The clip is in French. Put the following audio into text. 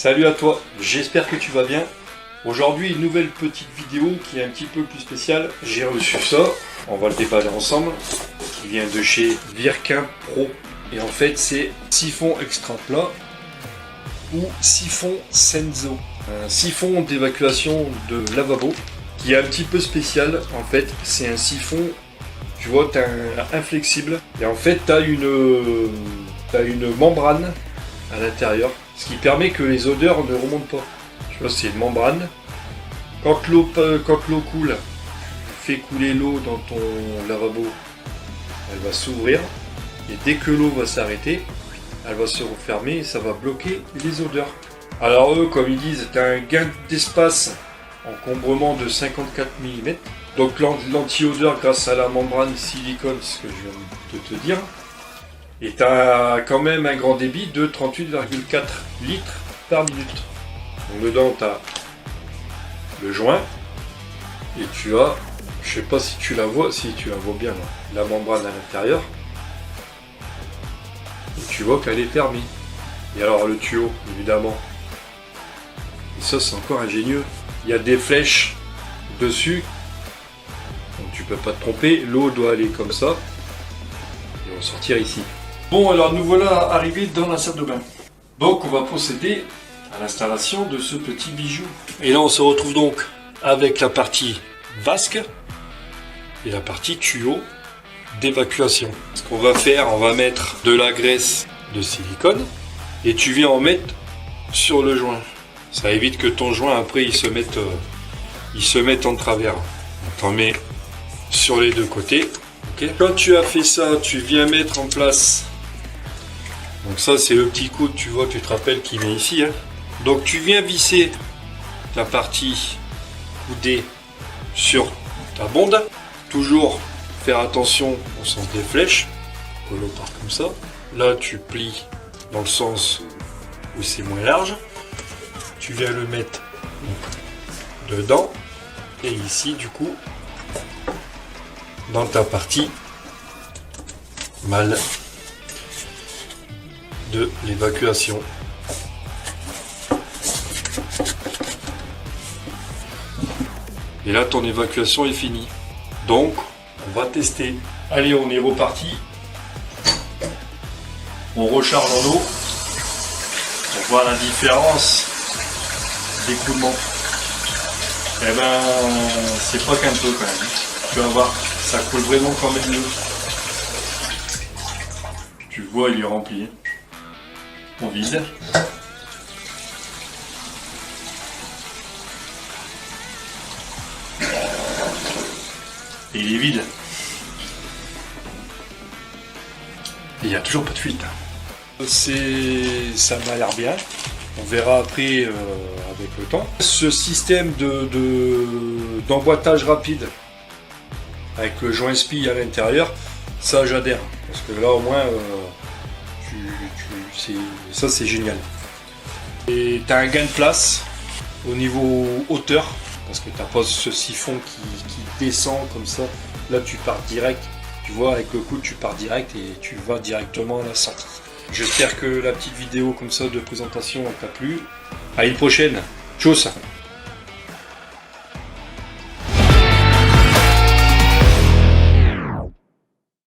Salut à toi, j'espère que tu vas bien. Aujourd'hui, une nouvelle petite vidéo qui est un petit peu plus spéciale. J'ai reçu ça, on va le déballer ensemble, qui vient de chez Virkin Pro. Et en fait, c'est siphon extra plat ou siphon Senzo. Un siphon d'évacuation de lavabo qui est un petit peu spécial. En fait, c'est un siphon, tu vois, t'as un inflexible. Et en fait, t'as une membrane à l'intérieur, ce qui permet que les odeurs ne remontent pas. Tu vois, c'est une membrane. Quand l'eau coule, fais couler l'eau dans ton lavabo, elle va s'ouvrir. Et dès que l'eau va s'arrêter, elle va se refermer et ça va bloquer les odeurs. Alors eux, comme ils disent, tu as un gain d'espace, encombrement de 54 mm. Donc l'anti-odeur grâce à la membrane silicone, ce que je viens de te dire. Et tu as quand même un grand débit de 38,4 litres par minute. Donc dedans, tu as le joint. Et tu as, je sais pas si tu la vois, si tu la vois bien, là, la membrane à l'intérieur. Et tu vois qu'elle est fermée. Et alors le tuyau, évidemment. Et ça, c'est encore ingénieux. Il y a des flèches dessus. Donc tu peux pas te tromper. L'eau doit aller comme ça. Et on va sortir ici. Bon, alors nous voilà arrivés dans la salle de bain. Donc on va procéder à l'installation de ce petit bijou. Et là on se retrouve donc avec la partie vasque et la partie tuyau d'évacuation. Ce qu'on va faire, on va mettre de la graisse de silicone et tu viens en mettre sur le joint. Ça évite que ton joint après il se mette en travers. Tu en mets sur les deux côtés. Okay. Quand tu as fait ça, tu viens mettre en place. Donc ça c'est le petit coude, tu vois, tu te rappelles qui vient ici. Hein. Donc tu viens visser la partie coudée sur ta bonde. Toujours faire attention au sens des flèches. Que l'eau part comme ça. Là tu plies dans le sens où c'est moins large. Tu viens le mettre dedans. Et ici du coup, dans ta partie mâle de l'évacuation. Et là ton évacuation est finie. Donc on va tester. Allez, on est reparti. On recharge en eau. On voit la différence d'écoulement. Eh ben c'est pas qu'un peu quand même. Tu vas voir, ça coule vraiment quand même mieux. Tu vois, il est rempli. On vide. Et il est vide. Et il n'y a toujours pas de fuite. Ça m'a l'air bien. On verra après avec le temps. Ce système d'emboîtage rapide avec le joint SPI à l'intérieur, ça j'adhère. Parce que là au moins, ça c'est génial. Et tu as un gain de place au niveau hauteur. Parce que tu n'as pas ce siphon qui descend comme ça. Là tu pars direct. Tu vois, avec le coude tu pars direct et tu vas directement à la sortie. J'espère que la petite vidéo comme ça de présentation t'a plu. À une prochaine. Tchuss.